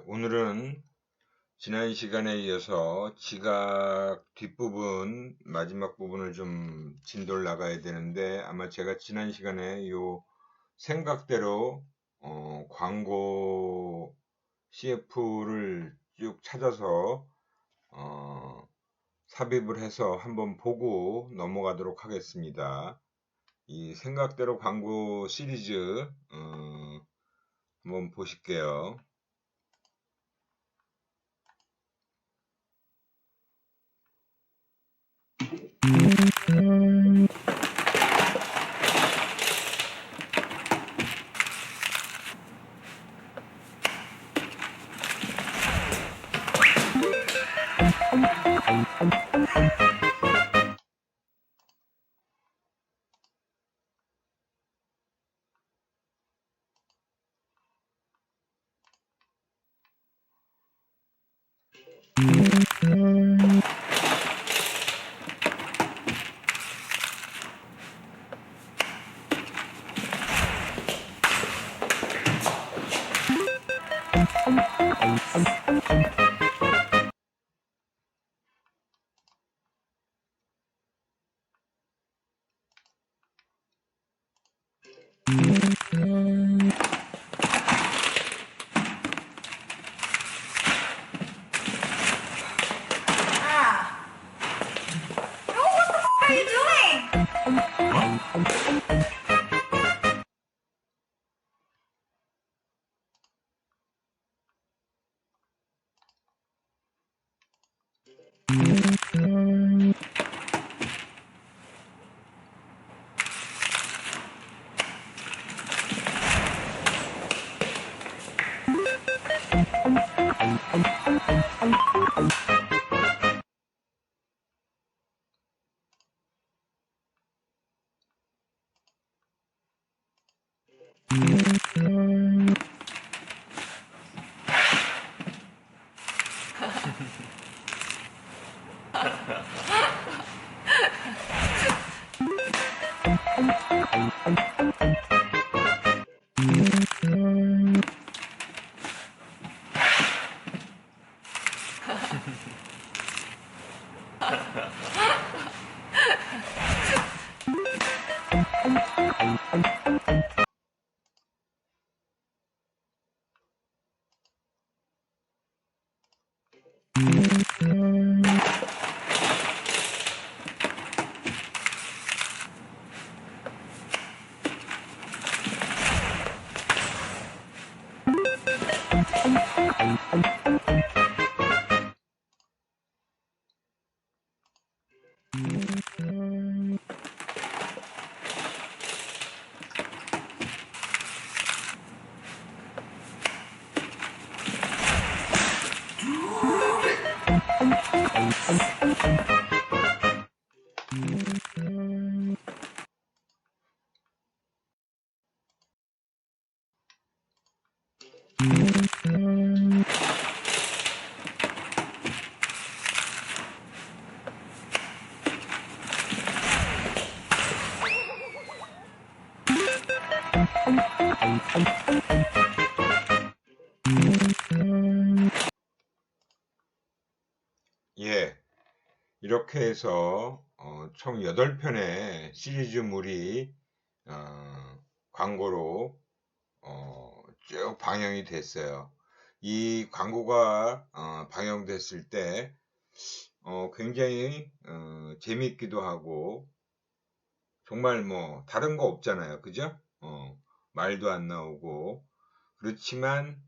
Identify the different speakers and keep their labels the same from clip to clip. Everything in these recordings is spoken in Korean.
Speaker 1: 오늘은 지난 시간에 이어서 지각 뒷부분, 마지막 부분을 좀 진도를 나가야 되는데, 아마 제가 지난 시간에 요 생각대로, 광고 CF를 쭉 찾아서, 삽입을 해서 한번 보고 넘어가도록 하겠습니다. 이 생각대로 광고 시리즈, 한번 보실게요.
Speaker 2: What are you doing?
Speaker 1: 이렇게 해서 총 8편의 시리즈물이 광고로 쭉 방영이 됐어요. 이 광고가 방영됐을 때 굉장히 재밌기도 하고, 정말 뭐 다른 거 없잖아요, 그죠? 말도 안 나오고. 그렇지만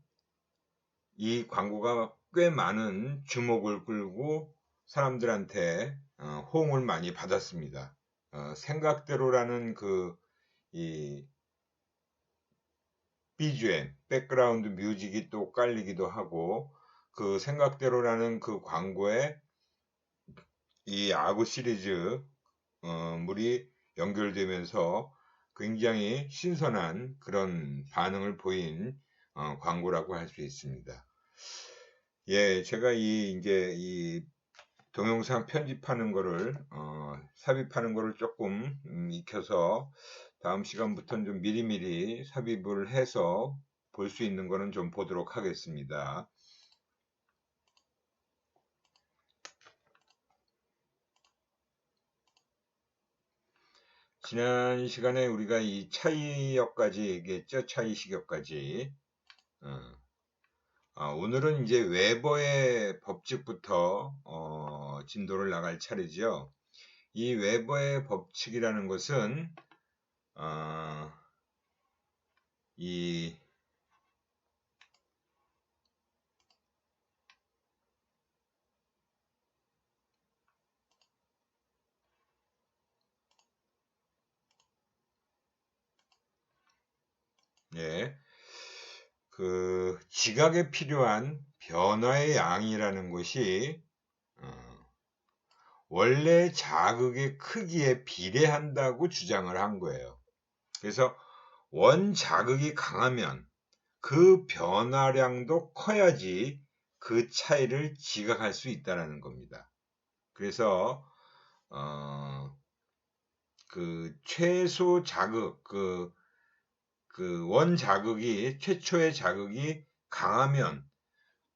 Speaker 1: 이 광고가 꽤 많은 주목을 끌고 사람들한테 호응을 많이 받았습니다. 생각대로라는 이 BGM, 백그라운드 뮤직이 또 깔리기도 하고, 그 생각대로라는 그 광고에 이 아구 시리즈 물이 연결되면서 굉장히 신선한 그런 반응을 보인 광고라고 할 수 있습니다. 제가 이제 이 동영상 편집하는 거를 삽입하는 거를 조금 익혀서 다음 시간부터는 좀 미리미리 삽입을 해서 볼 수 있는 거는 좀 보도록 하겠습니다. 지난 시간에 우리가 이 차이역까지 얘기했죠. 차이식역까지. 오늘은 이제 웨버의 법칙부터 진도를 나갈 차례죠. 이 웨버의 법칙이라는 것은 이 그 지각에 필요한 변화의 양이라는 것이 원래 자극의 크기에 비례한다고 주장을 한 거예요. 그래서 원 자극이 강하면 그 변화량도 커야지 그 차이를 지각할 수 있다는 겁니다. 그래서 그 최소 자극, 그 원 자극이 최초의 자극이 강하면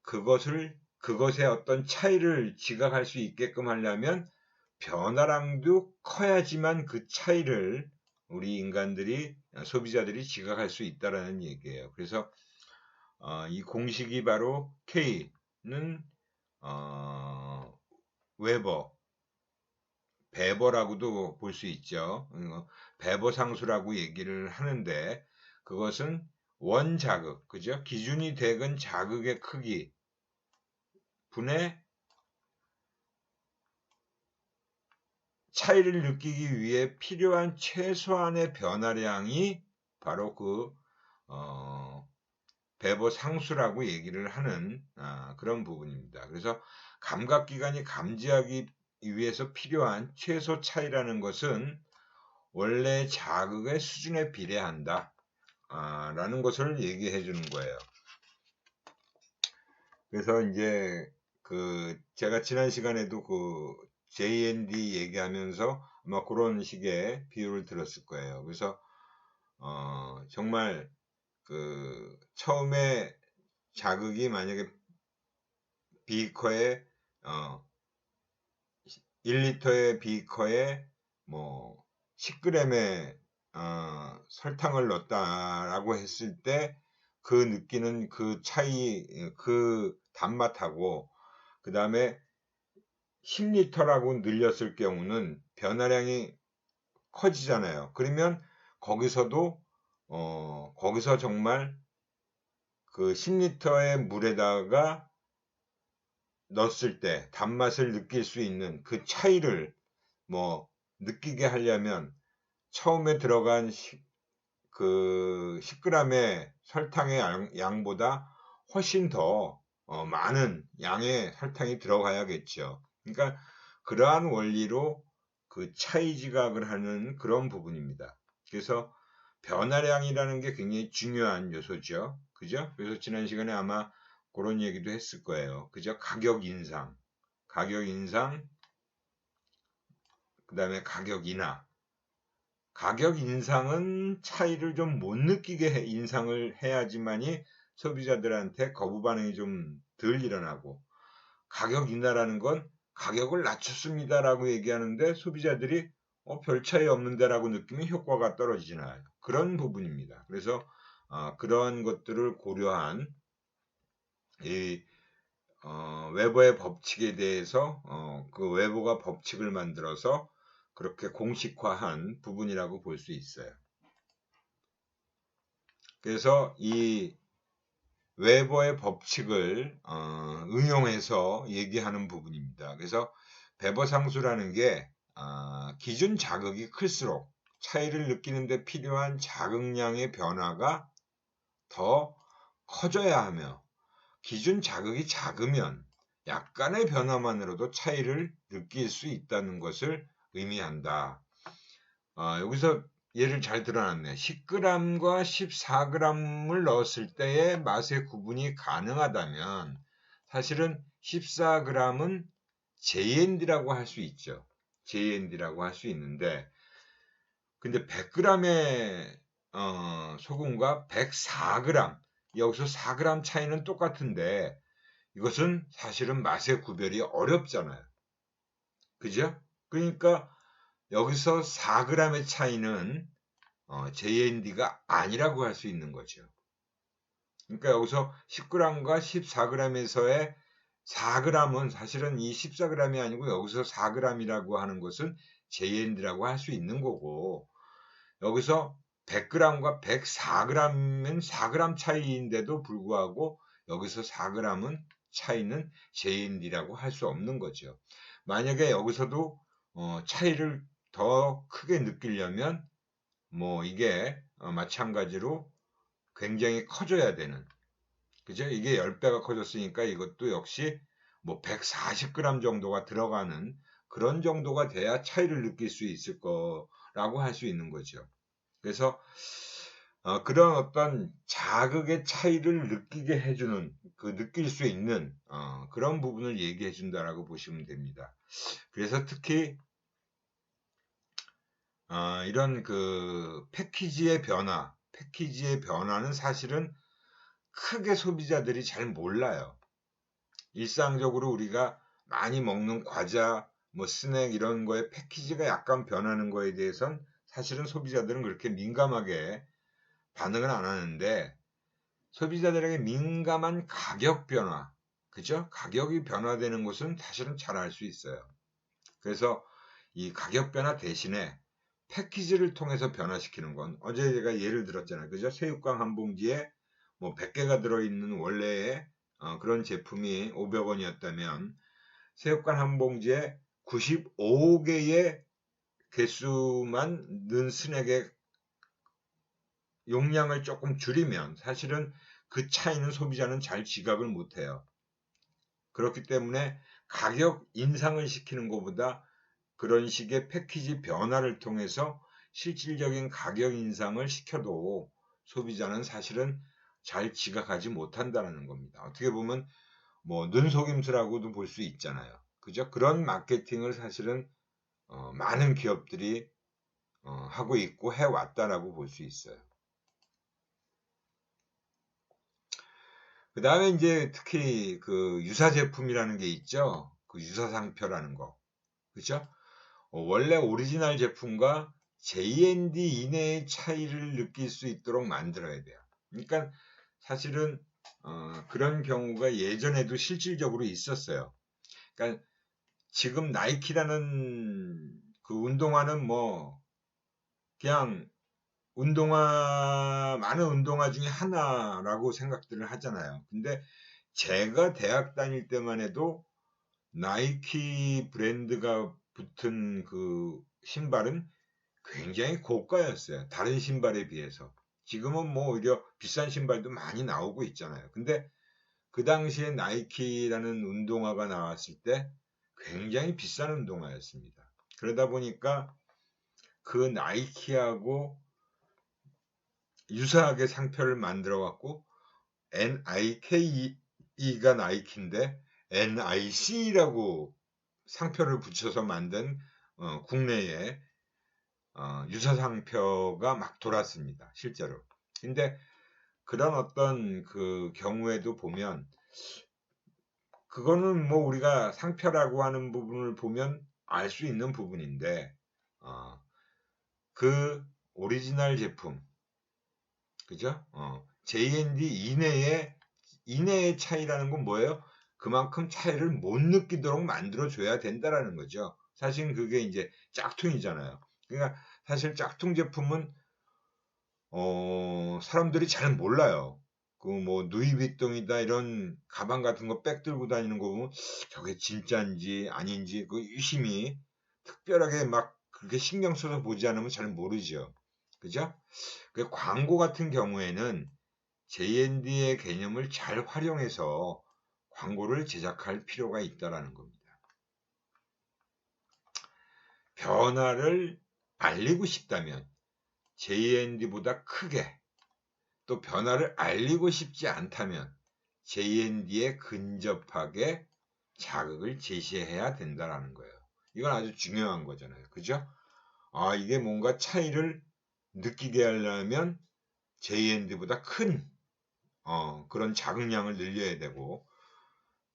Speaker 1: 그것의 어떤 차이를 지각할 수 있게끔 하려면 변화량도 커야지만 그 차이를 우리 인간들이 소비자들이 지각할 수 있다라는 얘기예요. 그래서 이 공식이 바로 K는 베버라고도 볼 수 있죠. 베버 상수라고 얘기를 하는데 그것은 원 자극, 그죠? 기준이 되건 자극의 크기 분의 차이를 느끼기 위해 필요한 최소한의 변화량이 바로 그 베버 상수라고 얘기를 하는 그런 부분입니다. 그래서 감각기관이 감지하기 위해서 필요한 최소 차이라는 것은 원래 자극의 수준에 비례한다 라는 것을 얘기해 주는 거예요. 그래서 이제 제가 지난 시간에도 JND 얘기하면서 아마 그런 식의 비유를 들었을 거예요. 그래서 정말 처음에 자극이 만약에 비커에 1리터의 비커에 뭐 10g의 설탕을 넣었다라고 했을 때 그 느끼는 그 차이, 그 단맛하고 그 다음에 10리터라고 늘렸을 경우는 변화량이 커지잖아요. 그러면 거기서 정말 그 10리터의 물에다가 넣었을 때 단맛을 느낄 수 있는 그 차이를 느끼게 하려면 처음에 들어간 10g의 설탕의 양보다 훨씬 더 많은 양의 설탕이 들어가야겠죠. 그러니까 그러한 원리로 그 차이 지각을 하는 그런 부분입니다. 그래서 변화량이라는 게 굉장히 중요한 요소죠. 그죠? 그래서 지난 시간에 아마 그런 얘기도 했을 거예요. 그죠? 가격 인상, 그 다음에 가격 인하. 가격 인상은 차이를 좀 못 느끼게 인상을 해야지만이 소비자들한테 거부 반응이 좀 덜 일어나고, 가격 인하라는 건 가격을 낮췄습니다라고 얘기하는데 소비자들이 별 차이 없는데라고 느끼면 효과가 떨어지잖아요. 그런 부분입니다. 그래서 그러한 것들을 고려한 이 웨버의 법칙에 대해서 그 웨버가 법칙을 만들어서 그렇게 공식화한 부분이라고 볼 수 있어요. 그래서 이 웨버의 법칙을 응용해서 얘기하는 부분입니다. 그래서 베버 상수라는 게 기준 자극이 클수록 차이를 느끼는 데 필요한 자극량의 변화가 더 커져야 하며 기준 자극이 작으면 약간의 변화만으로도 차이를 느낄 수 있다는 것을 의미한다. 여기서 예를 잘 들어놨네. 10g과 14g을 넣었을 때의 맛의 구분이 가능하다면 사실은 14g은 JND라고 할 수 있죠. JND라고 할 수 있는데 근데 100g의 소금과 104g 여기서 4g 차이는 똑같은데 이것은 사실은 맛의 구별이 어렵잖아요. 그죠? 그러니까 여기서 4g의 차이는 JND가 아니라고 할 수 있는 거죠. 그러니까 여기서 10g과 14g에서의 4g은 사실은 이 14g이 아니고 여기서 4g이라고 하는 것은 JND라고 할 수 있는 거고, 여기서 100g과 104g은 4g 차이인데도 불구하고 여기서 4g은 차이는 JND라고 할 수 없는 거죠. 만약에 여기서도 차이를 더 크게 느끼려면 뭐 이게 마찬가지로 굉장히 커져야 되는, 그죠? 이게 10배가 커졌으니까 이것도 역시 뭐 140g 정도가 들어가는 그런 정도가 돼야 차이를 느낄 수 있을 거라고 할 수 있는 거죠. 그래서 그런 어떤 자극의 차이를 느끼게 해주는, 느낄 수 있는 그런 부분을 얘기해 준다라고 보시면 됩니다. 그래서 특히 이런 패키지의 변화는 사실은 크게 소비자들이 잘 몰라요. 일상적으로 우리가 많이 먹는 과자, 뭐 스낵 이런 거에 패키지가 약간 변하는 거에 대해선 사실은 소비자들은 그렇게 민감하게 반응을 안 하는데, 소비자들에게 민감한 가격 변화, 그죠? 가격이 변화되는 것은 사실은 잘 알 수 있어요. 그래서 이 가격 변화 대신에 패키지를 통해서 변화시키는 건, 어제 제가 예를 들었잖아요. 그죠? 새우깡 한 봉지에 뭐 100개가 들어있는 원래의 그런 제품이 500원이었다면 새우깡 한 봉지에 95개의 개수만 넣은 스낵의 용량을 조금 줄이면 사실은 그 차이는 소비자는 잘 지각을 못해요. 그렇기 때문에 가격 인상을 시키는 것보다 그런 식의 패키지 변화를 통해서 실질적인 가격 인상을 시켜도 소비자는 사실은 잘 지각하지 못한다는 겁니다. 어떻게 보면 뭐 눈속임수라고도 볼 수 있잖아요. 그죠? 그런 마케팅을 사실은 많은 기업들이 하고 있고 해왔다라고 볼 수 있어요. 그 다음에 이제 특히 그 유사 제품이라는 게 있죠. 그 유사 상표라는 거. 그죠? 원래 오리지널 제품과 JND 이내의 차이를 느낄 수 있도록 만들어야 돼요. 그러니까 사실은 그런 경우가 예전에도 실질적으로 있었어요. 그러니까 지금 나이키라는 그 운동화는 뭐 그냥 많은 운동화 중에 하나라고 생각들을 하잖아요. 근데 제가 대학 다닐 때만 해도 나이키 브랜드가 붙은 그 신발은 굉장히 고가였어요. 다른 신발에 비해서. 지금은 뭐 오히려 비싼 신발도 많이 나오고 있잖아요. 근데 그 당시에 나이키라는 운동화가 나왔을 때 굉장히 비싼 운동화였습니다. 그러다 보니까 그 나이키하고 유사하게 상표를 만들어 갖고 NIKE가 나이키인데 NIC라고 상표를 붙여서 만든 국내에 유사 상표가 막 돌았습니다. 실제로. 근데 그런 어떤 그 경우에도 보면 그거는 뭐 우리가 상표라고 하는 부분을 보면 알 수 있는 부분인데 그 오리지널 제품, 그죠? JND 이내의 차이라는 건 뭐예요? 그만큼 차이를 못 느끼도록 만들어줘야 된다라는 거죠. 사실 그게 이제 짝퉁이잖아요. 그러니까 사실 짝퉁 제품은 사람들이 잘 몰라요. 그 뭐 누이비통이다 이런 가방 같은 거 백 들고 다니는 거 보면 저게 진짜인지 아닌지 그 유심히 특별하게 막 그렇게 신경 써서 보지 않으면 잘 모르죠. 그죠? 그 광고 같은 경우에는 JND의 개념을 잘 활용해서 광고를 제작할 필요가 있다라는 겁니다. 변화를 알리고 싶다면 JND보다 크게, 또 변화를 알리고 싶지 않다면 JND에 근접하게 자극을 제시해야 된다라는 거예요. 이건 아주 중요한 거잖아요. 그죠? 이게 뭔가 차이를 느끼게 하려면 JND보다 큰 그런 자극량을 늘려야 되고,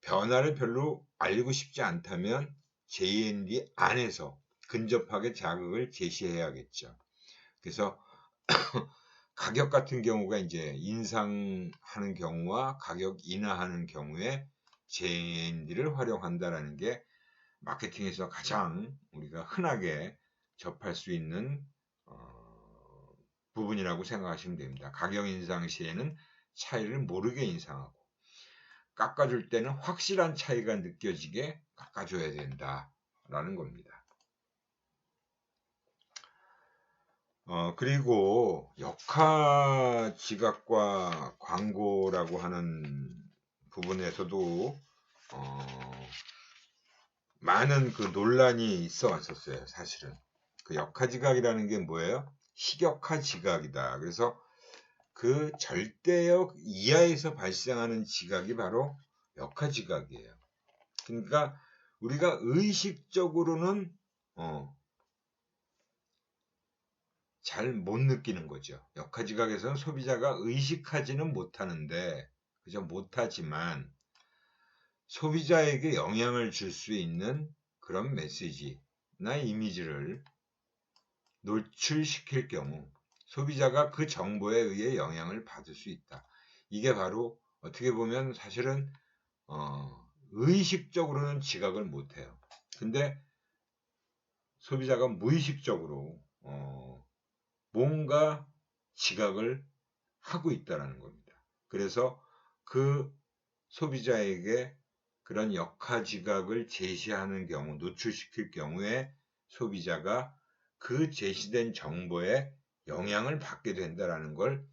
Speaker 1: 변화를 별로 알리고 싶지 않다면 JND 안에서 근접하게 자극을 제시해야겠죠. 그래서 가격 같은 경우가 이제 인상하는 경우와 가격 인하하는 경우에 JND를 활용한다라는 게 마케팅에서 가장 우리가 흔하게 접할 수 있는 부분이라고 생각하시면 됩니다. 가격 인상 시에는 차이를 모르게 인상하고, 깎아줄 때는 확실한 차이가 느껴지게 깎아줘야 된다라는 겁니다. 그리고 역화 지갑과 광고라고 하는 부분에서도 많은 그 논란이 있어 왔었어요. 사실은 그 역화 지각이라는 게 뭐예요? 식역화 지각이다. 그래서 그 절대역 이하에서 발생하는 지각이 바로 역화 지각이에요. 그러니까 우리가 의식적으로는 잘 못 느끼는 거죠. 역화 지각에서는 소비자가 의식하지는 못하는데, 그저 못하지만 소비자에게 영향을 줄 수 있는 그런 메시지나 이미지를 노출시킬 경우 소비자가 그 정보에 의해 영향을 받을 수 있다. 이게 바로 어떻게 보면 사실은 의식적으로는 지각을 못해요. 근데 소비자가 무의식적으로 뭔가 지각을 하고 있다는 겁니다. 그래서 그 소비자에게 그런 역화 지각을 제시하는 경우, 노출시킬 경우에 소비자가 그 제시된 정보에 영향을 받게 된다는 걸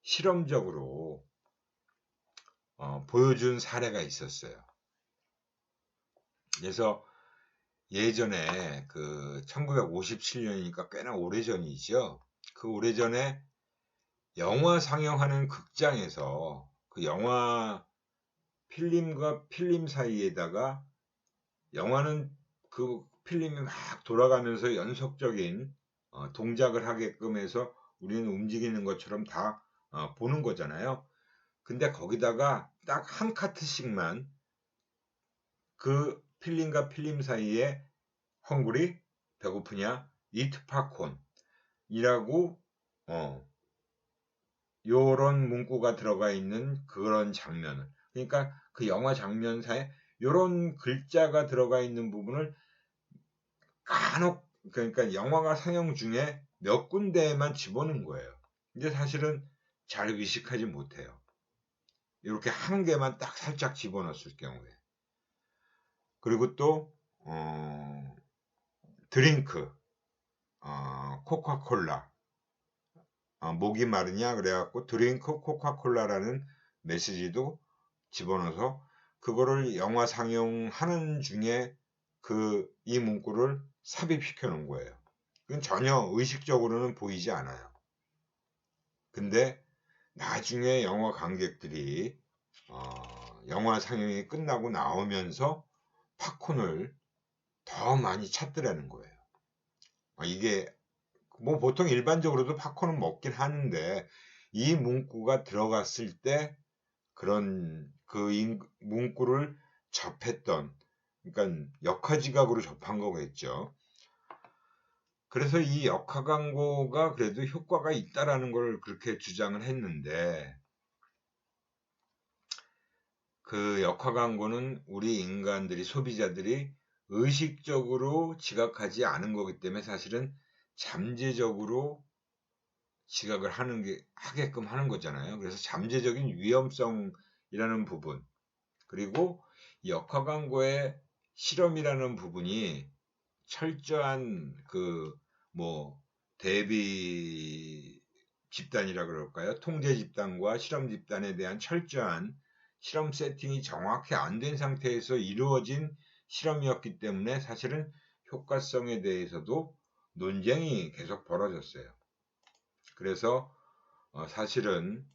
Speaker 1: 실험적으로 보여준 사례가 있었어요. 그래서 예전에 그 1957년이니까 꽤나 오래전이죠. 그 오래전에 영화 상영하는 극장에서 그 영화 필름과 필름 사이에다가 영화는 그 필름이 막 돌아가면서 연속적인 동작을 하게끔 해서 우리는 움직이는 것처럼 다 보는 거잖아요. 근데 거기다가 딱 한 카트씩만 그 필름과 필름 사이에 헝그리 배고프냐 이트 팝콘이라고 요런 문구가 들어가 있는 그런 장면을, 그러니까 그 영화 장면사에 요런 글자가 들어가 있는 부분을 간혹, 그러니까 영화가 상영 중에 몇 군데에만 집어넣은 거예요. 근데 사실은 잘 의식하지 못해요. 이렇게 한 개만 딱 살짝 집어넣었을 경우에. 그리고 또 드링크, 코카콜라, 목이 마르냐 그래갖고 드링크 코카콜라라는 메시지도 집어넣어서 그거를 영화 상영하는 중에 이 문구를 삽입시켜 놓은 거예요. 그건 전혀 의식적으로는 보이지 않아요. 근데 나중에 영화 관객들이 영화 상영이 끝나고 나오면서 팝콘을 더 많이 찾더라는 거예요. 이게 뭐 보통 일반적으로도 팝콘은 먹긴 하는데 이 문구가 들어갔을 때 그런 문구를 접했던, 그러니까 역화 지각으로 접한 거겠죠. 그래서 이 역화 광고가 그래도 효과가 있다라는 걸 그렇게 주장을 했는데, 그 역화 광고는 우리 인간들이, 소비자들이 의식적으로 지각하지 않은 거기 때문에 사실은 잠재적으로 지각을 하게끔 하는 거잖아요. 그래서 잠재적인 위험성이라는 부분, 그리고 역화 광고의 실험이라는 부분이 철저한 대비 집단이라 그럴까요? 통제 집단과 실험 집단에 대한 철저한 실험 세팅이 정확히 안 된 상태에서 이루어진 실험이었기 때문에 사실은 효과성에 대해서도 논쟁이 계속 벌어졌어요. 그래서 사실은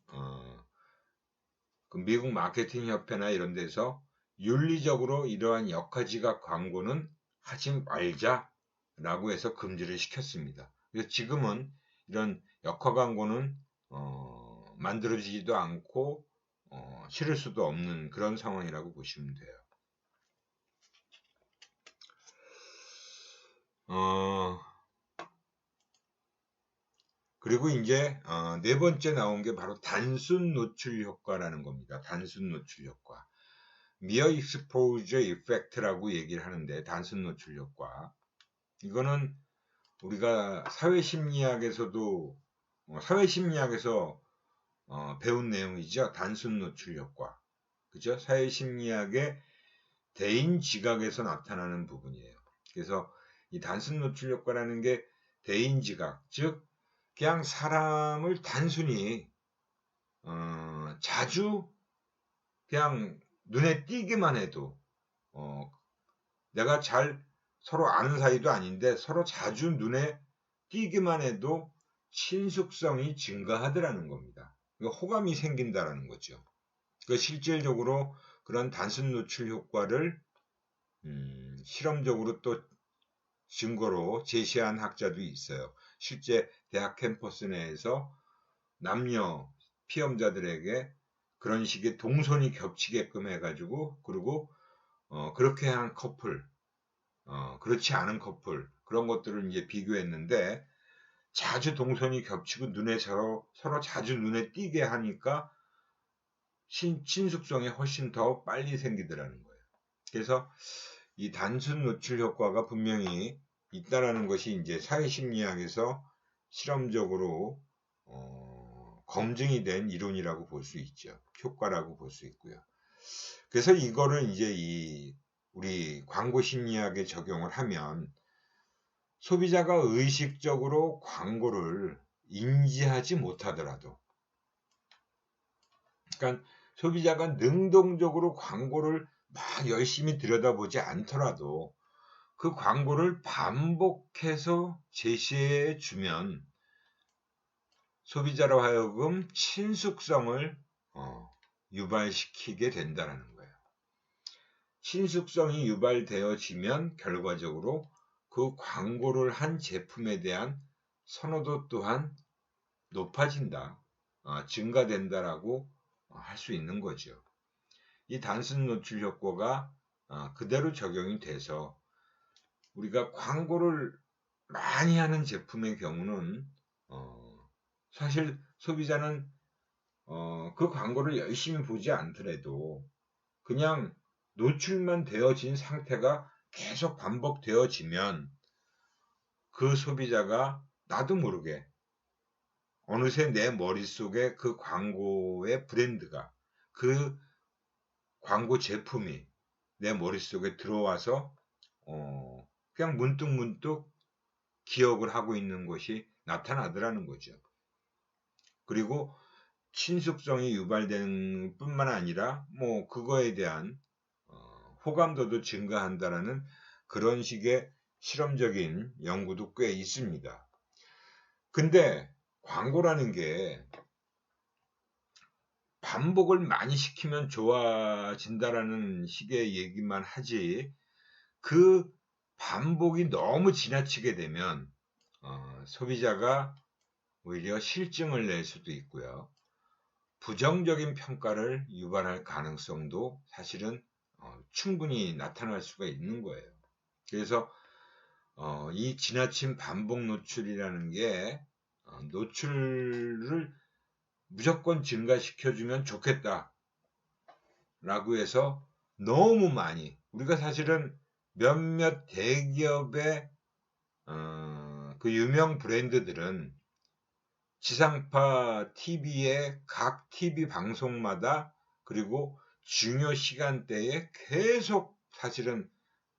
Speaker 1: 그 미국 마케팅 협회나 이런 데서 윤리적으로 이러한 역화 지각 광고는 하지 말자라고 해서 금지를 시켰습니다. 그래서 지금은 이런 역화 광고는 만들어지지도 않고 실을 수도 없는 그런 상황이라고 보시면 돼요. 그리고 이제 네 번째 나온 게 바로 단순 노출 효과라는 겁니다. 단순 노출 효과. Mere Exposure Effect라고 얘기를 하는데, 단순 노출 효과. 이거는 우리가 사회심리학에서 배운 내용이죠. 단순 노출 효과. 그죠? 사회심리학의 대인 지각에서 나타나는 부분이에요. 그래서 이 단순 노출 효과라는 게 대인 지각, 즉 그냥 사람을 단순히 자주 그냥 눈에 띄기만 해도 내가 잘 서로 아는 사이도 아닌데 서로 자주 눈에 띄기만 해도 친숙성이 증가하더라는 겁니다. 호감이 생긴다라는 거죠. 실질적으로 그런 단순 노출 효과를 실험적으로 또 증거로 제시한 학자도 있어요. 실제 대학 캠퍼스 내에서 남녀 피험자들에게 그런 식의 동선이 겹치게끔 해가지고, 그리고 그렇게 한 커플, 그렇지 않은 커플, 그런 것들을 이제 비교했는데, 자주 동선이 겹치고 눈에 서로 자주 눈에 띄게 하니까 친숙성이 훨씬 더 빨리 생기더라는 거예요. 그래서 이 단순 노출 효과가 분명히 있다라는 것이 이제 사회심리학에서 실험적으로 검증이 된 이론이라고 볼 수 있죠. 효과라고 볼 수 있고요. 그래서 이거를 이제 우리 광고 심리학에 적용을 하면 소비자가 의식적으로 광고를 인지하지 못하더라도, 그러니까 소비자가 능동적으로 광고를 막 열심히 들여다보지 않더라도 그 광고를 반복해서 제시해 주면 소비자로 하여금 친숙성을 유발시키게 된다는 거예요. 친숙성이 유발되어지면 결과적으로 그 광고를 한 제품에 대한 선호도 또한 높아진다, 증가된다라고 할 수 있는 거죠. 이 단순 노출 효과가 그대로 적용이 돼서 우리가 광고를 많이 하는 제품의 경우는 사실 소비자는 그 광고를 열심히 보지 않더라도 그냥 노출만 되어진 상태가 계속 반복되어지면 그 소비자가 나도 모르게 어느새 내 머릿속에 그 광고의 브랜드가, 그 광고 제품이 내 머릿속에 들어와서 그냥 문득문득 기억을 하고 있는 것이 나타나더라는 거죠. 그리고 친숙성이 유발되는 뿐만 아니라 그거에 대한 호감도도 증가한다라는 그런 식의 실험적인 연구도 꽤 있습니다. 근데 광고라는 게 반복을 많이 시키면 좋아진다라는 식의 얘기만 하지, 그 반복이 너무 지나치게 되면 소비자가 오히려 실증을 낼 수도 있고요. 부정적인 평가를 유발할 가능성도 사실은 충분히 나타날 수가 있는 거예요. 그래서 이 지나친 반복 노출이라는 게 노출을 무조건 증가시켜주면 좋겠다 라고 해서 너무 많이, 우리가 사실은 몇몇 대기업의 그 유명 브랜드들은 지상파 TV의 각 TV 방송마다 그리고 중요 시간대에 계속 사실은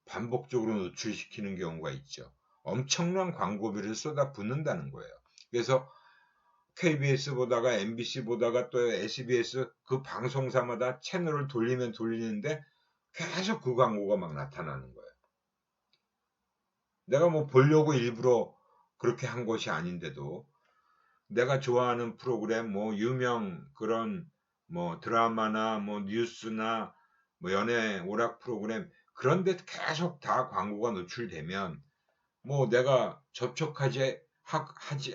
Speaker 1: 반복적으로 노출시키는 경우가 있죠. 엄청난 광고비를 쏟아붓는다는 거예요. 그래서 KBS 보다가 MBC 보다가 또 SBS 그 방송사마다 채널을 돌리면 돌리는데 계속 그 광고가 막 나타나는 거예요. 내가 보려고 일부러 그렇게 한 것이 아닌데도 내가 좋아하는 프로그램, 유명 그런 드라마나 뉴스나 연예 오락 프로그램, 그런데 계속 다 광고가 노출되면 내가 접촉하지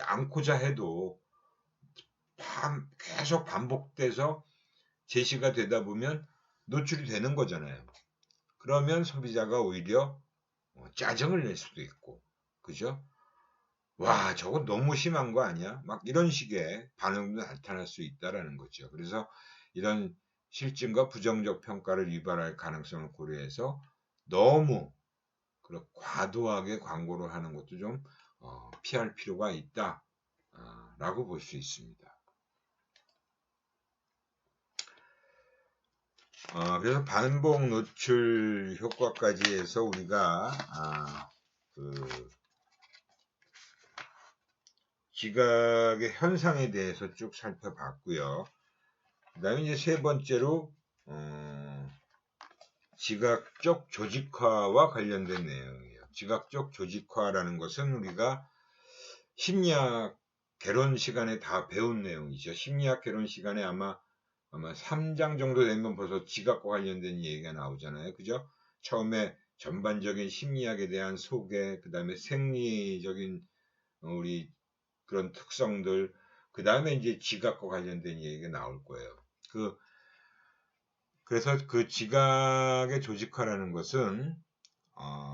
Speaker 1: 않고자 해도 계속 반복돼서 제시가 되다 보면 노출이 되는 거잖아요. 그러면 소비자가 오히려 짜증을 낼 수도 있고, 그죠? 와, 저거 너무 심한 거 아니야? 막 이런 식의 반응도 나타날 수 있다라는 거죠. 그래서 이런 실증과 부정적 평가를 유발할 가능성을 고려해서 너무 과도하게 광고를 하는 것도 좀 피할 필요가 있다 라고 볼 수 있습니다. 그래서 반복 노출 효과까지 해서 우리가 지각의 현상에 대해서 쭉 살펴봤고요. 그 다음에 이제 세 번째로 지각적 조직화와 관련된 내용이에요. 지각적 조직화라는 것은 우리가 심리학 개론 시간에 다 배운 내용이죠. 심리학 개론 시간에 아마 3장 정도 되면 벌써 지각과 관련된 얘기가 나오잖아요. 그죠? 처음에 전반적인 심리학에 대한 소개, 그 다음에 생리적인 우리 그런 특성들, 그 다음에 이제 지각과 관련된 얘기가 나올 거예요. 그래서 그 지각의 조직화라는 것은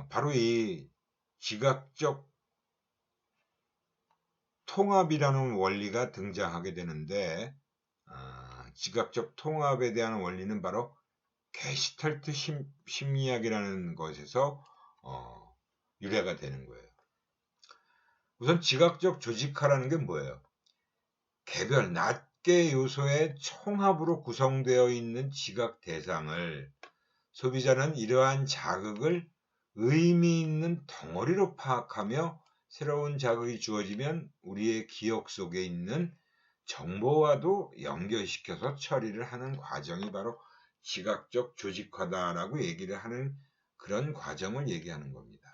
Speaker 1: 바로 이 지각적 통합이라는 원리가 등장하게 되는데 지각적 통합에 대한 원리는 바로 게슈탈트 심리학이라는 것에서 유래가 되는 거예요. 우선 지각적 조직화라는 게 뭐예요? 개별 낱개 요소의 총합으로 구성되어 있는 지각 대상을 소비자는 이러한 자극을 의미 있는 덩어리로 파악하며 새로운 자극이 주어지면 우리의 기억 속에 있는 정보와도 연결시켜서 처리를 하는 과정이 바로 지각적 조직화다라고 얘기를 하는 그런 과정을 얘기하는 겁니다.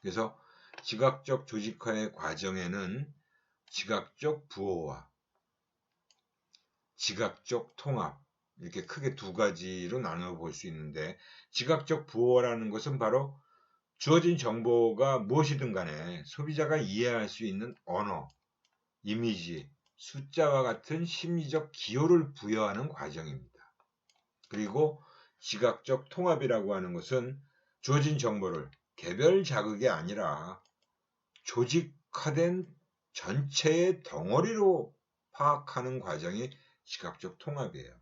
Speaker 1: 그래서 지각적 조직화의 과정에는 지각적 부호와 지각적 통합 이렇게 크게 두 가지로 나눠 볼 수 있는데 지각적 부호라는 것은 바로 주어진 정보가 무엇이든 간에 소비자가 이해할 수 있는 언어, 이미지, 숫자와 같은 심리적 기호를 부여하는 과정입니다. 그리고 지각적 통합이라고 하는 것은 주어진 정보를 개별 자극이 아니라 조직화된 전체의 덩어리로 파악하는 과정이 지각적 통합이에요.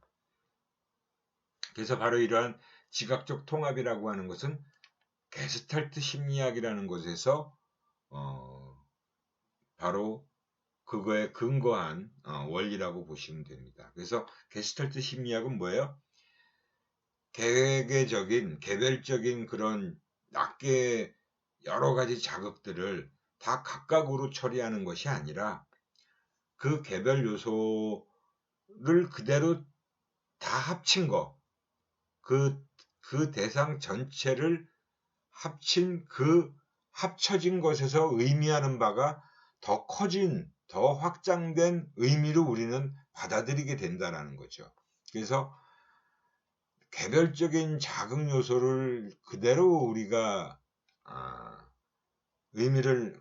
Speaker 1: 그래서 바로 이러한 지각적 통합이라고 하는 것은 게스탈트 심리학이라는 곳에서 바로 그거에 근거한 원리라고 보시면 됩니다. 그래서 게스탈트 심리학은 뭐예요? 개별적인 그런 낱개 여러 가지 자극들을 다 각각으로 처리하는 것이 아니라 그 개별 요소를 그대로 다 합친 거, 그 대상 전체를 합친 합쳐진 것에서 의미하는 바가 더 커진, 더 확장된 의미로 우리는 받아들이게 된다는 거죠. 그래서 개별적인 자극 요소를 그대로 우리가 의미를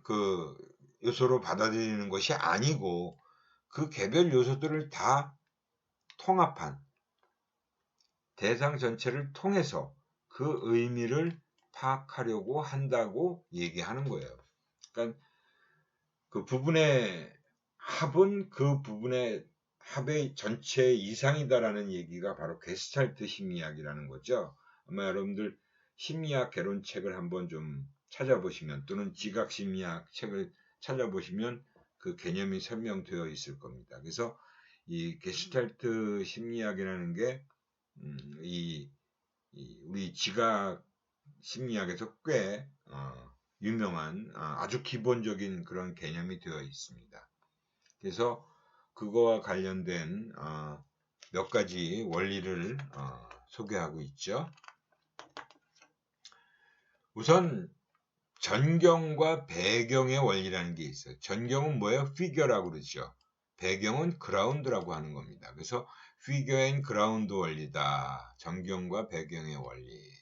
Speaker 1: 요소로 받아들이는 것이 아니고 그 개별 요소들을 다 통합한 대상 전체를 통해서 그 의미를 파악하려고 한다고 얘기하는 거예요. 그러니까 그 부분의 합은 그 부분의 합의 전체 이상이다라는 얘기가 바로 게스탈트 심리학이라는 거죠. 아마 여러분들 심리학 개론책을 한번 좀 찾아보시면 또는 지각 심리학 책을 찾아보시면 그 개념이 설명되어 있을 겁니다. 그래서 이 게스탈트 심리학이라는 게 우리 지각 심리학에서 꽤 유명한 아주 기본적인 그런 개념이 되어 있습니다. 그래서 그거와 관련된 몇 가지 원리를 소개하고 있죠. 우선 전경과 배경의 원리라는 게 있어요. 전경은 뭐예요? 피겨라고 그러죠. 배경은 그라운드라고 하는 겁니다. 그래서 피겨 앤 그라운드 원리다. 전경과 배경의 원리.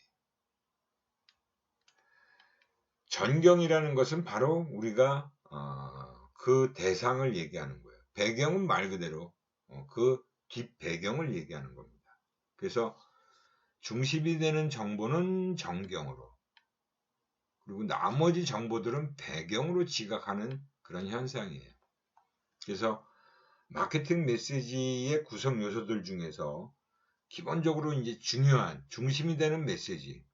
Speaker 1: 전경이라는 것은 바로 우리가 그 대상을 얘기하는 거예요. 배경은 말 그대로 그 뒷배경을 얘기하는 겁니다. 그래서 중심이 되는 정보는 정경으로, 그리고 나머지 정보들은 배경으로 지각하는 그런 현상이에요. 그래서 마케팅 메시지의 구성 요소들 중에서 기본적으로 이제 중요한 중심이 되는 메시지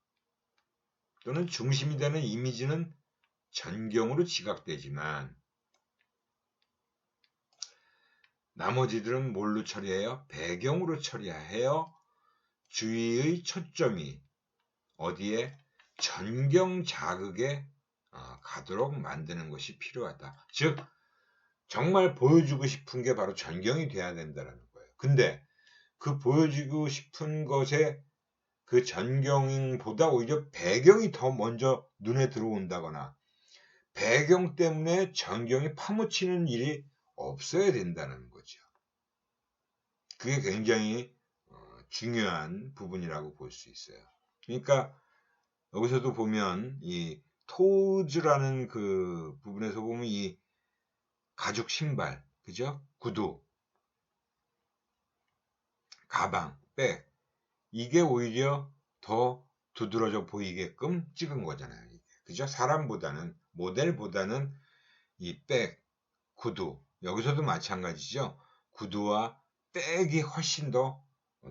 Speaker 1: 또는 중심이 되는 이미지는 전경으로 지각되지만 나머지들은 뭘로 처리해요? 배경으로 처리해요. 주의의 초점이 어디에? 전경 자극에 가도록 만드는 것이 필요하다. 즉 정말 보여주고 싶은 게 바로 전경이 돼야 된다는 거예요. 근데 그 보여주고 싶은 것에 그 전경보다 오히려 배경이 더 먼저 눈에 들어온다거나 배경 때문에 전경이 파묻히는 일이 없어야 된다는 거죠. 그게 굉장히 중요한 부분이라고 볼 수 있어요. 그러니까 여기서도 보면 이 토즈라는 그 부분에서 보면 이 가죽 신발, 그죠? 구두, 가방, 백, 이게 오히려 더 두드러져 보이게끔 찍은 거잖아요. 이게. 그죠? 사람보다는, 모델보다는 이 백, 구두, 여기서도 마찬가지죠. 구두와 백이 훨씬 더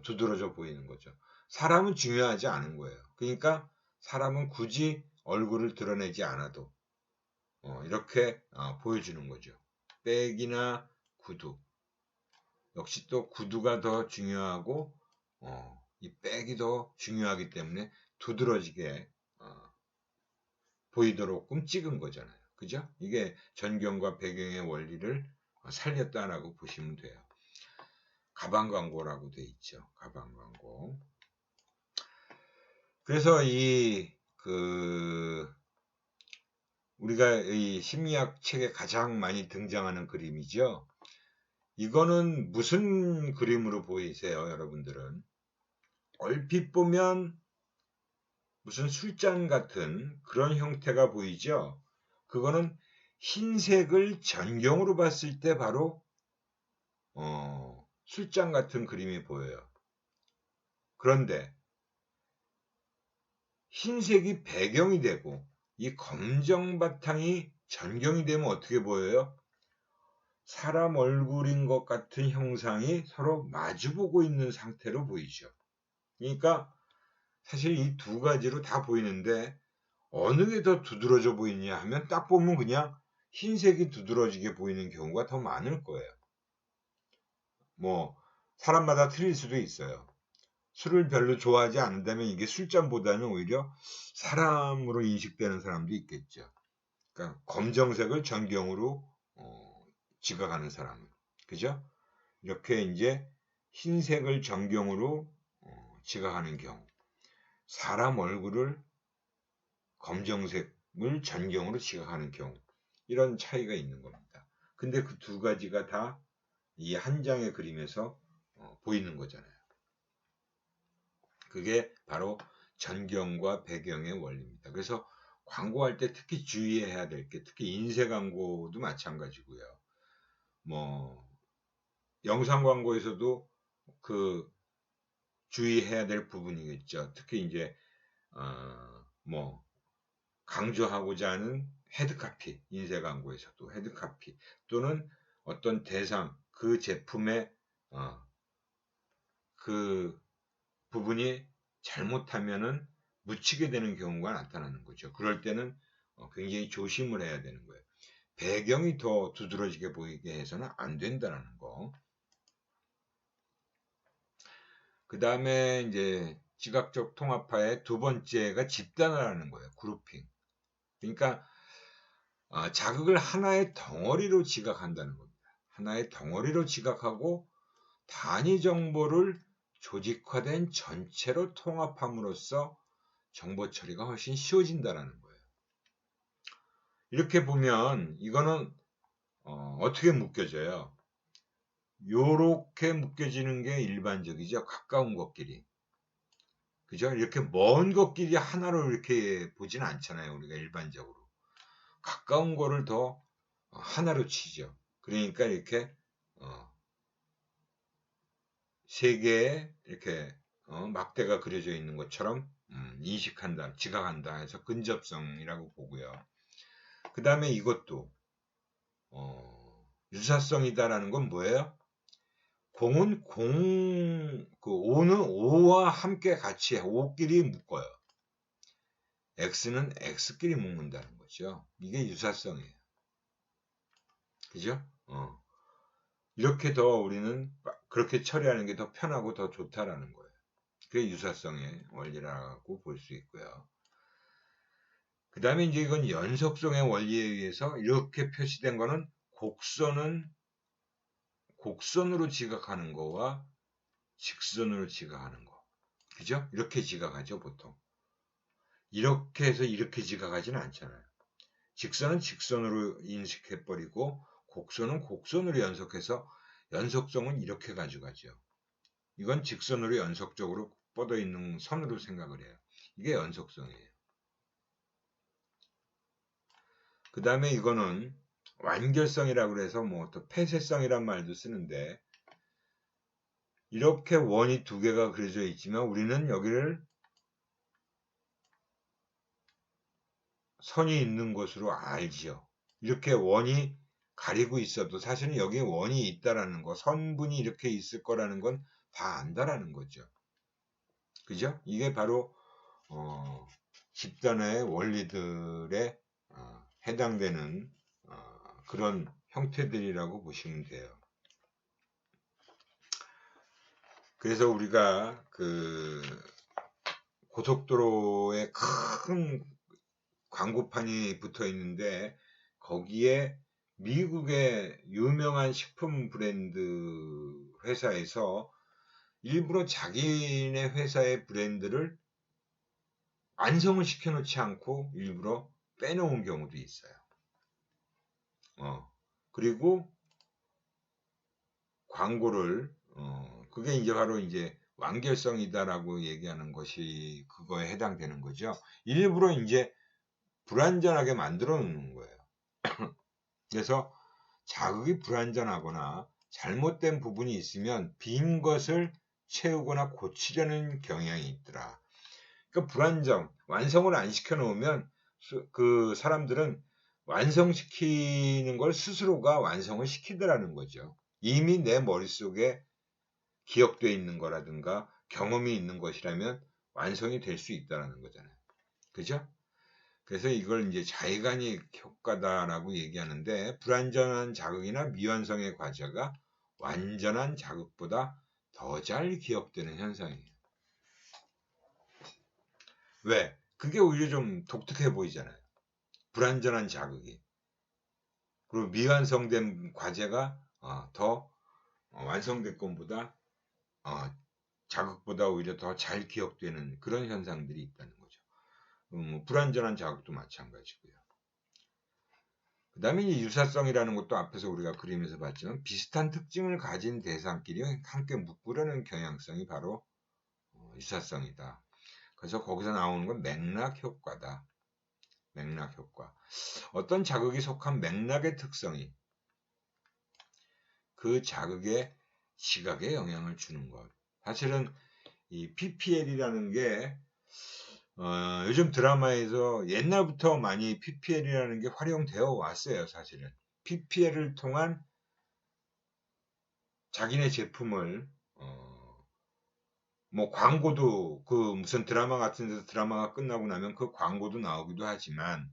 Speaker 1: 두드러져 보이는 거죠. 사람은 중요하지 않은 거예요. 그러니까 사람은 굳이 얼굴을 드러내지 않아도 이렇게 보여주는 거죠. 백이나 구두. 역시 또 구두가 더 중요하고 이 백이 더 중요하기 때문에 두드러지게 보이도록끔 찍은 거잖아요. 그죠? 이게 전경과 배경의 원리를 살렸다라고 보시면 돼요. 가방 광고라고 돼 있죠. 가방 광고. 그래서 우리가 이 심리학 책에 가장 많이 등장하는 그림이죠. 이거는 무슨 그림으로 보이세요, 여러분들은? 얼핏 보면 무슨 술잔 같은 그런 형태가 보이죠? 그거는 흰색을 전경으로 봤을 때 바로 술잔 같은 그림이 보여요. 그런데 흰색이 배경이 되고 이 검정 바탕이 전경이 되면 어떻게 보여요? 사람 얼굴인 것 같은 형상이 서로 마주보고 있는 상태로 보이죠. 그러니까 사실 이 두 가지로 다 보이는데 어느 게 더 두드러져 보이냐 하면 딱 보면 그냥 흰색이 두드러지게 보이는 경우가 더 많을 거예요. 뭐 사람마다 틀릴 수도 있어요. 술을 별로 좋아하지 않는다면 이게 술잔보다는 오히려 사람으로 인식되는 사람도 있겠죠. 그러니까 검정색을 전경으로 지각하는 사람은, 그죠? 이렇게 이제 흰색을 전경으로 지각하는 경우, 사람 얼굴을 검정색을 전경으로 지각하는 경우, 이런 차이가 있는 겁니다. 근데 그 두 가지가 다 이 한 장의 그림에서 보이는 거잖아요. 그게 바로 전경과 배경의 원리입니다. 그래서 광고할 때 특히 주의해야 될 게, 특히 인쇄 광고도 마찬가지고요. 뭐 영상 광고에서도 그 주의해야 될 부분이겠죠. 특히 이제 뭐 강조하고자 하는 헤드카피, 인쇄 광고에서도 헤드카피 또는 어떤 대상, 그 제품의 그 부분이 잘못하면은 묻히게 되는 경우가 나타나는 거죠. 그럴 때는 굉장히 조심을 해야 되는 거예요. 배경이 더 두드러지게 보이게 해서는 안 된다는 거. 그 다음에 이제 지각적 통합화의 두 번째가 집단화라는 거예요. 그룹핑. 그러니까 자극을 하나의 덩어리로 지각한다는 겁니다. 하나의 덩어리로 지각하고 단위 정보를 조직화된 전체로 통합함으로써 정보 처리가 훨씬 쉬워진다는 거예요. 이렇게 보면 이거는 어떻게 묶여져요? 요렇게 묶여지는 게 일반적이죠. 가까운 것끼리. 그죠? 이렇게 먼 것끼리 하나로 이렇게 보지는 않잖아요. 우리가 일반적으로. 가까운 거를 더 하나로 치죠. 그러니까 이렇게 세 개의 이렇게 막대가 그려져 있는 것처럼 인식한다, 지각한다 해서 근접성이라고 보고요. 그 다음에 이것도 유사성이다라는 건 뭐예요? 공은 오는 오와 함께 같이 오끼리 묶어요. x는 x끼리 묶는다는 거죠. 이게 유사성이에요. 그죠? 이렇게 더 우리는 그렇게 처리하는 게 더 편하고 더 좋다라는 거예요. 그게 유사성의 원리라고 볼 수 있고요. 그 다음에 이제 이건 연속성의 원리에 의해서 이렇게 표시된 거는 곡선은 곡선으로 지각하는 거와 직선으로 지각하는 거. 그죠? 이렇게 지각하죠, 보통. 이렇게 해서 이렇게 지각하지는 않잖아요. 직선은 직선으로 인식해버리고 곡선은 곡선으로 연속해서 연속성은 이렇게 가져가죠. 이건 직선으로 연속적으로 뻗어 있는 선으로 생각을 해요. 이게 연속성이에요. 그 다음에 이거는 완결성이라고 해서 뭐 또 폐쇄성이란 말도 쓰는데 이렇게 원이 두 개가 그려져 있지만 우리는 여기를 선이 있는 것으로 알지요. 이렇게 원이 가리고 있어도 사실은 여기에 원이 있다라는 거, 선분이 이렇게 있을 거라는 건 다 안다라는 거죠. 그죠? 이게 바로 집단의 원리들에 해당되는 그런 형태들이라고 보시면 돼요. 그래서 우리가 그 고속도로에 큰 광고판이 붙어 있는데 거기에 미국의 유명한 식품 브랜드 회사에서 일부러 자기네 회사의 브랜드를 완성을 시켜놓지 않고 일부러 빼놓은 경우도 있어요. 그리고 광고를 그게 이제 바로 이제 완결성이다라고 얘기하는 것이 그거에 해당되는 거죠. 일부러 이제 불완전하게 만들어 놓는 거예요. 그래서 자극이 불완전하거나 잘못된 부분이 있으면 빈 것을 채우거나 고치려는 경향이 있더라. 그러니까 불완전, 완성을 안 시켜 놓으면 그 사람들은 완성시키는 걸 스스로가 완성을 시키더라는 거죠. 이미 내 머릿속에 기억되어 있는 거라든가 경험이 있는 것이라면 완성이 될 수 있다는 거잖아요. 그죠? 그래서 이걸 이제 자의간이 효과다라고 얘기하는데 불완전한 자극이나 미완성의 과제가 완전한 자극보다 더 잘 기억되는 현상이에요. 왜? 그게 오히려 좀 독특해 보이잖아요. 불완전한 자극이. 그리고 미완성된 과제가 더 완성된 것보다 자극보다 오히려 더 잘 기억되는 그런 현상들이 있다는 거죠. 불완전한 자극도 마찬가지고요. 그 다음에 이 유사성이라는 것도 앞에서 우리가 그림에서 봤지만 비슷한 특징을 가진 대상끼리 함께 묶으려는 경향성이 바로 유사성이다. 그래서 거기서 나오는 건 맥락 효과다. 맥락 효과. 어떤 자극이 속한 맥락의 특성이 그 자극의 시각에 영향을 주는 것. 사실은 이 PPL이라는 게 요즘 드라마에서 옛날부터 많이 PPL이라는 게 활용되어 왔어요. 사실은 PPL을 통한 자기네 제품을 뭐 광고도 그 무슨 드라마 같은 데서 드라마가 끝나고 나면 그 광고도 나오기도 하지만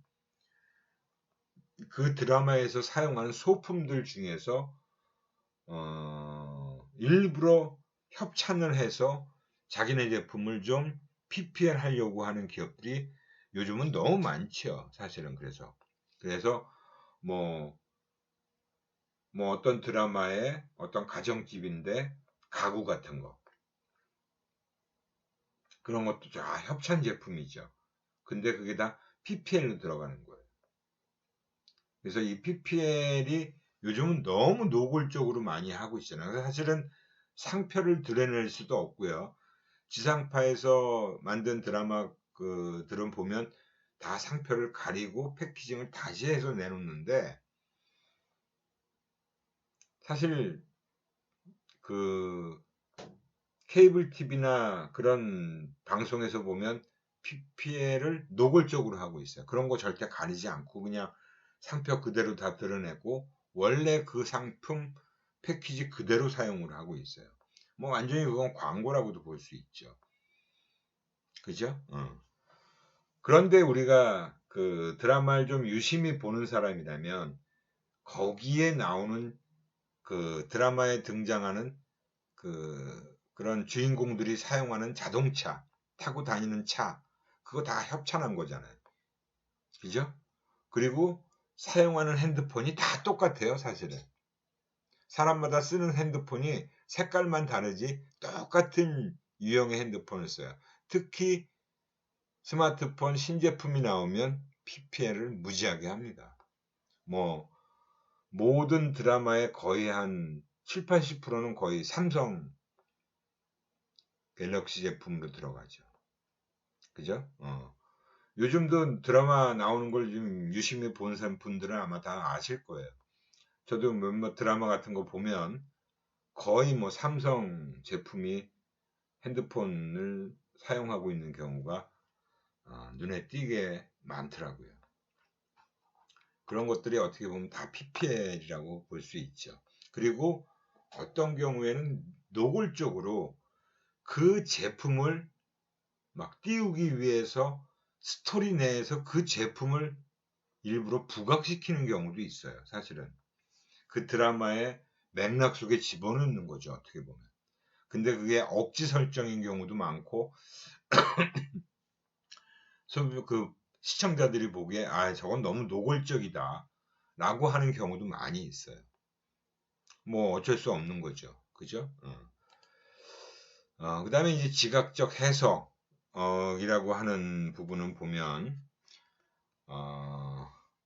Speaker 1: 그 드라마에서 사용하는 소품들 중에서 일부러 협찬을 해서 자기네 제품을 좀 PPL 하려고 하는 기업들이 요즘은 너무 많죠. 사실은 그래서 뭐 어떤 드라마의 어떤 가정집인데 가구 같은 거 그런 것도 다 협찬 제품이죠. 근데 그게 다 PPL로 들어가는 거예요. 그래서 이 PPL이 요즘은 너무 노골적으로 많이 하고 있잖아요. 사실은 상표를 드러낼 수도 없고요. 지상파에서 만든 드라마 들은 보면 다 상표를 가리고 패키징을 다시 해서 내놓는데 사실 그 케이블 TV나 그런 방송에서 보면 PPL을 노골적으로 하고 있어요. 그런 거 절대 가리지 않고 그냥 상표 그대로 다 드러내고 원래 그 상품 패키지 그대로 사용을 하고 있어요. 뭐 완전히 그건 광고라고도 볼 수 있죠. 그죠? 그런데 우리가 그 드라마를 좀 유심히 보는 사람이라면 거기에 나오는 그 드라마에 등장하는 그런 주인공들이 사용하는 자동차, 타고 다니는 차, 그거 다 협찬한 거잖아요. 그죠? 그리고 사용하는 핸드폰이 다 똑같아요, 사실은. 사람마다 쓰는 핸드폰이 색깔만 다르지 똑같은 유형의 핸드폰을 써요. 특히 스마트폰 신제품이 나오면 PPL을 무지하게 합니다. 뭐 모든 드라마의 거의 한 7, 80%는 거의 삼성 갤럭시 제품으로 들어가죠. 그죠? 요즘도 드라마 나오는 걸 좀 유심히 본 분들은 아마 다 아실 거예요. 저도 몇몇 드라마 같은 거 보면 거의 뭐 삼성 제품이 핸드폰을 사용하고 있는 경우가 눈에 띄게 많더라고요. 그런 것들이 어떻게 보면 다 PPL이라고 볼 수 있죠. 그리고 어떤 경우에는 노골적으로 그 제품을 막 띄우기 위해서 스토리 내에서 그 제품을 일부러 부각시키는 경우도 있어요. 사실은 그 드라마의 맥락 속에 집어넣는 거죠. 어떻게 보면. 근데 그게 억지 설정인 경우도 많고 그 시청자들이 보기에 저건 너무 노골적이다 라고 하는 경우도 많이 있어요. 뭐 어쩔 수 없는 거죠. 그죠? 그 다음에 이제 지각적 해석이라고 하는 부분은 보면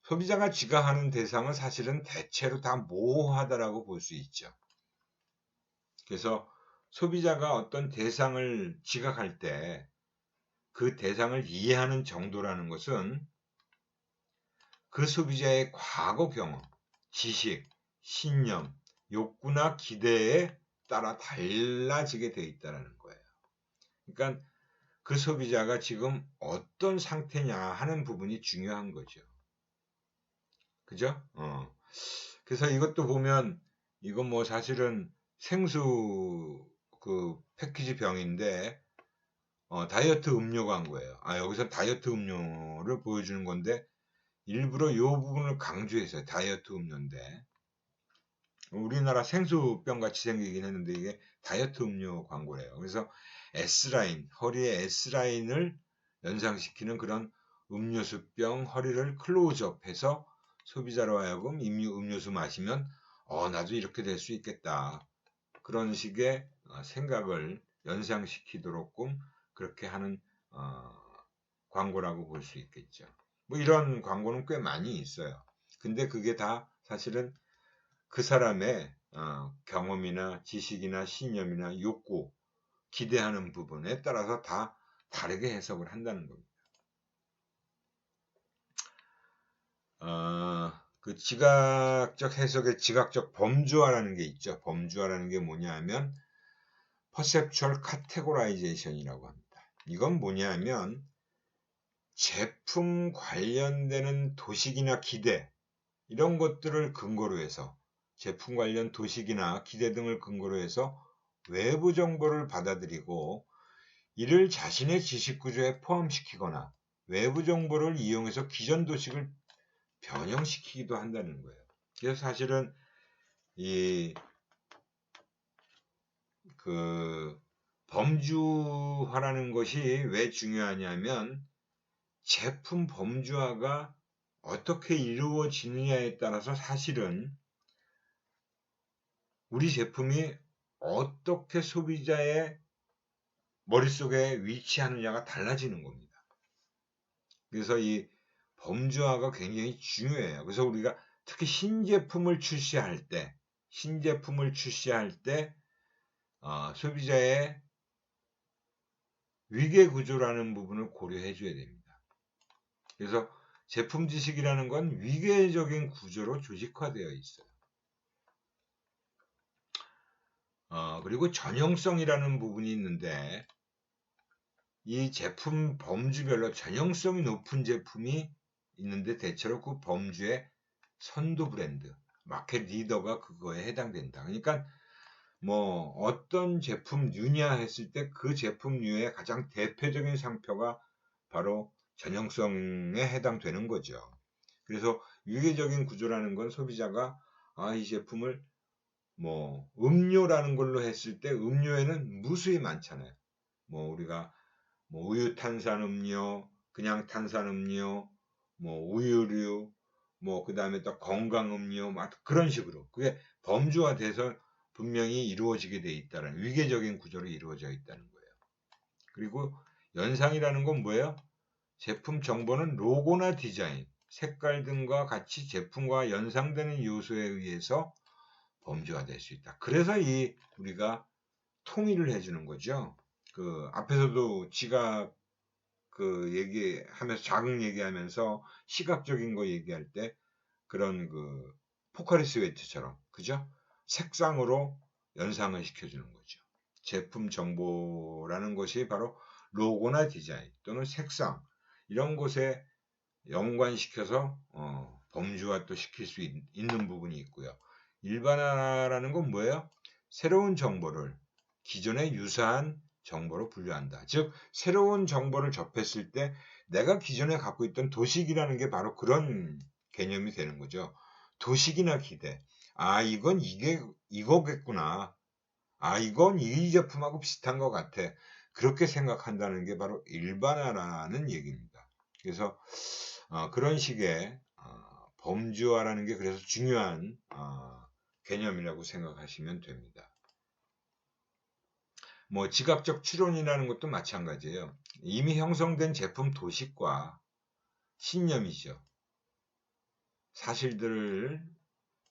Speaker 1: 소비자가 지각하는 대상은 사실은 대체로 다 모호하다라고 볼 수 있죠. 그래서 소비자가 어떤 대상을 지각할 때 그 대상을 이해하는 정도라는 것은 그 소비자의 과거 경험, 지식, 신념, 욕구나 기대에 따라 달라지게 되어 있다는 거예요. 그러니까 그 소비자가 지금 어떤 상태냐 하는 부분이 중요한 거죠. 그죠? 그래서 이것도 보면 이건 뭐 사실은 생수 그 패키지 병인데 다이어트 음료 광고예요. 여기서 다이어트 음료를 보여주는 건데 일부러 이 부분을 강조해서 다이어트 음료인데 우리나라 생수병 같이 생기긴 했는데 이게 다이어트 음료 광고래요. 그래서 S라인, 허리의 S라인을 연상시키는 그런 음료수병 허리를 클로즈업해서 소비자로 하여금 음료수 마시면 나도 이렇게 될 수 있겠다. 그런 식의 생각을 연상시키도록끔 그렇게 하는 광고라고 볼 수 있겠죠. 뭐 이런 광고는 꽤 많이 있어요. 근데 그게 다 사실은 그 사람의 경험이나 지식이나 신념이나 욕구, 기대하는 부분에 따라서 다 다르게 해석을 한다는 겁니다. 그 지각적 해석의 지각적 범주화라는 게 있죠. 범주화라는 게 뭐냐 하면 perceptual categorization이라고 합니다. 이건 뭐냐 하면 제품 관련되는 도식이나 기대 이런 것들을 근거로 해서 제품 관련 도식이나 기대 등을 근거로 해서 외부 정보를 받아들이고 이를 자신의 지식 구조에 포함시키거나 외부 정보를 이용해서 기존 도식을 변형시키기도 한다는 거예요. 그래서 사실은 그 범주화라는 것이 왜 중요하냐면 제품 범주화가 어떻게 이루어지느냐에 따라서 사실은 우리 제품이 어떻게 소비자의 머릿속에 위치하느냐가 달라지는 겁니다. 그래서 이 범주화가 굉장히 중요해요. 그래서 우리가 특히 신제품을 출시할 때 소비자의 위계 구조라는 부분을 고려해 줘야 됩니다. 그래서 제품 지식이라는 건 위계적인 구조로 조직화되어 있어요. 그리고 전형성이라는 부분이 있는데 이 제품 범주별로 전형성이 높은 제품이 있는데 대체로 그 범주의 선도 브랜드, 마켓 리더가 그거에 해당된다. 그러니까 뭐 어떤 제품류냐 했을 때 그 제품류의 가장 대표적인 상표가 바로 전형성에 해당되는 거죠. 그래서 유계적인 구조라는 건 소비자가 이 제품을 뭐 음료라는 걸로 했을 때 음료에는 무수히 많잖아요. 뭐 우리가 뭐 우유 탄산음료, 그냥 탄산음료, 뭐 우유류, 뭐 그 다음에 또 건강음료, 막 그런 식으로 그게 범주화돼서 분명히 이루어지게 돼 있다는 위계적인 구조로 이루어져 있다는 거예요. 그리고 연상이라는 건 뭐예요? 제품 정보는 로고나 디자인, 색깔 등과 같이 제품과 연상되는 요소에 의해서 범주화될 수 있다. 그래서 이 우리가 통일을 해주는 거죠. 그 앞에서도 지각 그 얘기하면서 자극 얘기하면서 시각적인 거 얘기할 때 그런 그 포카리 스웨트처럼 그죠? 색상으로 연상을 시켜주는 거죠. 제품 정보라는 것이 바로 로고나 디자인 또는 색상 이런 곳에 연관시켜서 범주화 또 시킬 수 있는 부분이 있고요. 일반화라는 건 뭐예요? 새로운 정보를 기존에 유사한 정보로 분류한다. 즉 새로운 정보를 접했을 때 내가 기존에 갖고 있던 도식이라는 게 바로 그런 개념이 되는 거죠. 도식이나 기대. 이건 이거겠구나. 이건 이 제품하고 비슷한 것 같아. 그렇게 생각한다는 게 바로 일반화라는 얘기입니다. 그래서 그런 식의 범주화라는 게 그래서 중요한 개념이라고 생각하시면 됩니다. 뭐 지각적 추론이라는 것도 마찬가지예요. 이미 형성된 제품 도식과 신념이죠. 사실들을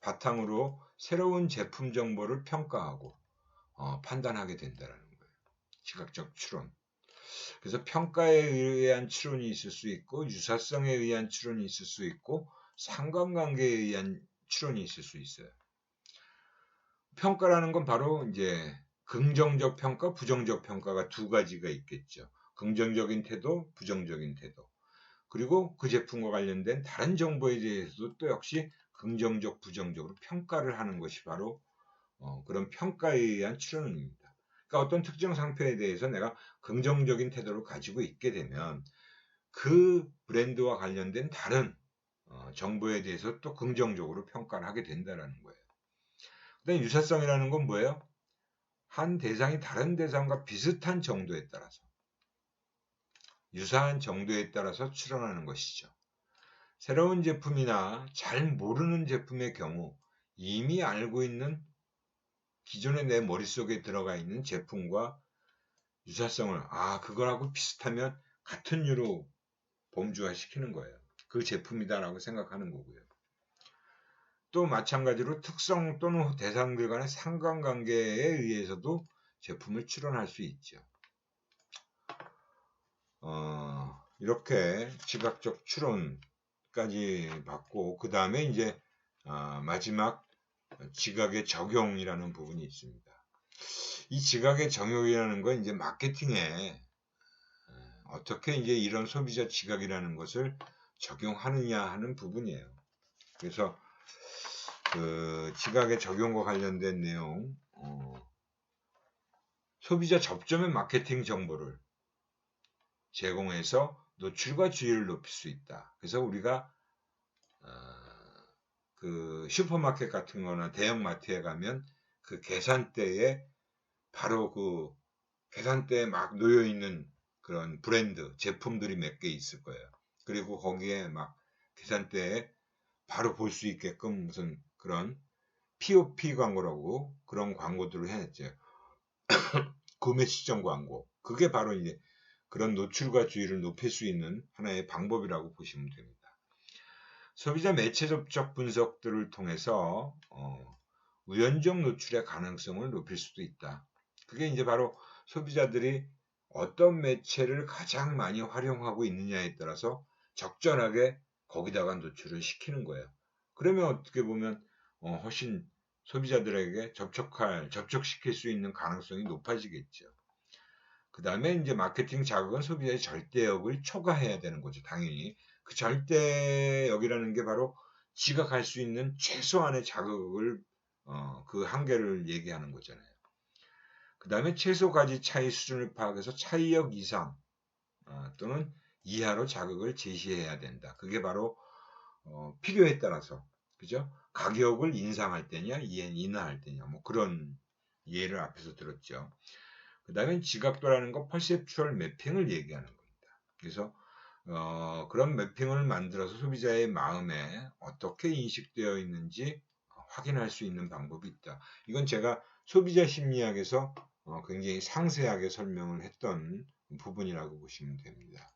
Speaker 1: 바탕으로 새로운 제품 정보를 평가하고 판단하게 된다는 거예요. 지각적 추론. 그래서 평가에 의한 추론이 있을 수 있고 유사성에 의한 추론이 있을 수 있고 상관관계에 의한 추론이 있을 수 있어요. 평가라는 건 바로 이제 긍정적 평가, 부정적 평가가 두 가지가 있겠죠. 긍정적인 태도, 부정적인 태도. 그리고 그 제품과 관련된 다른 정보에 대해서도 또 역시 긍정적, 부정적으로 평가를 하는 것이 바로 그런 평가에 의한 추론입니다. 그러니까 어떤 특정 상표에 대해서 내가 긍정적인 태도를 가지고 있게 되면 그 브랜드와 관련된 다른 정보에 대해서 또 긍정적으로 평가를 하게 된다는 거예요. 그다음에 유사성이라는 건 뭐예요? 한 대상이 다른 대상과 비슷한 정도에 따라서 유사한 정도에 따라서 추론하는 것이죠. 새로운 제품이나 잘 모르는 제품의 경우 이미 알고 있는 기존에 내 머릿속에 들어가 있는 제품과 유사성을 그거하고 비슷하면 같은 류로 범주화 시키는 거예요. 그 제품이다라고 생각하는 거고요. 또 마찬가지로 특성 또는 대상들 간의 상관관계에 의해서도 제품을 추론할 수 있죠. 이렇게 지각적 추론까지 받고 그 다음에 이제 마지막 지각의 적용이라는 부분이 있습니다. 이 지각의 적용이라는 건 이제 마케팅에 어떻게 이제 이런 소비자 지각이라는 것을 적용하느냐 하는 부분이에요. 그래서 그 지각의 적용과 관련된 내용, 소비자 접점의 마케팅 정보를 제공해서 노출과 주의를 높일 수 있다. 그래서 우리가 그 슈퍼마켓 같은 거나 대형마트에 가면 그 계산대에 바로 그 계산대에 막 놓여 있는 그런 브랜드 제품들이 몇 개 있을 거예요. 그리고 거기에 막 계산대에 바로 볼 수 있게끔 무슨 그런 POP 광고라고 그런 광고들을 해냈죠. 구매 시점 광고. 그게 바로 이제 그런 노출과 주의를 높일 수 있는 하나의 방법이라고 보시면 됩니다. 소비자 매체 접촉 분석들을 통해서 우연적 노출의 가능성을 높일 수도 있다. 그게 이제 바로 소비자들이 어떤 매체를 가장 많이 활용하고 있느냐에 따라서 적절하게 거기다가 노출을 시키는 거예요. 그러면 어떻게 보면 훨씬 소비자들에게 접촉시킬 수 있는 가능성이 높아지겠죠. 그 다음에 이제 마케팅 자극은 소비자의 절대역을 초과해야 되는 거죠. 당연히. 그 절대역이라는 게 바로 지각할 수 있는 최소한의 자극을, 그 한계를 얘기하는 거잖아요. 그 다음에 최소 가지 차이 수준을 파악해서 차이역 이상, 또는 이하로 자극을 제시해야 된다. 그게 바로, 필요에 따라서, 그죠? 가격을 인상할 때냐, 인하할 때냐, 뭐 그런 예를 앞에서 들었죠. 그 다음에 지각도라는 건 퍼셉추얼 매핑을 얘기하는 겁니다. 그래서 그런 매핑을 만들어서 소비자의 마음에 어떻게 인식되어 있는지 확인할 수 있는 방법이 있다. 이건 제가 소비자 심리학에서 굉장히 상세하게 설명을 했던 부분이라고 보시면 됩니다.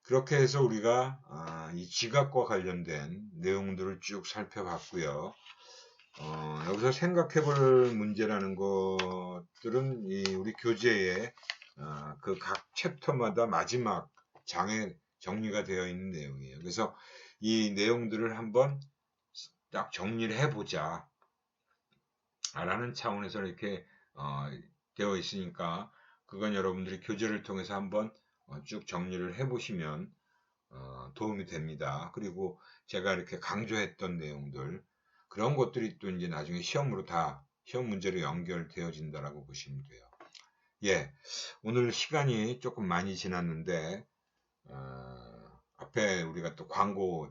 Speaker 1: 그렇게 해서 우리가 이 지각과 관련된 내용들을 쭉 살펴봤고요. 여기서 생각해 볼 문제라는 것들은 우리 교재에 그 각 챕터마다 마지막 장에 정리가 되어 있는 내용이에요. 그래서 이 내용들을 한번 딱 정리를 해보자 라는 차원에서 이렇게 되어 있으니까 그건 여러분들이 교재를 통해서 한번 쭉 정리를 해보시면 도움이 됩니다. 그리고 제가 이렇게 강조했던 내용들 그런 것들이 또 이제 나중에 시험 문제로 연결되어진다라고 보시면 돼요. 예, 오늘 시간이 조금 많이 지났는데 앞에 우리가 또 광고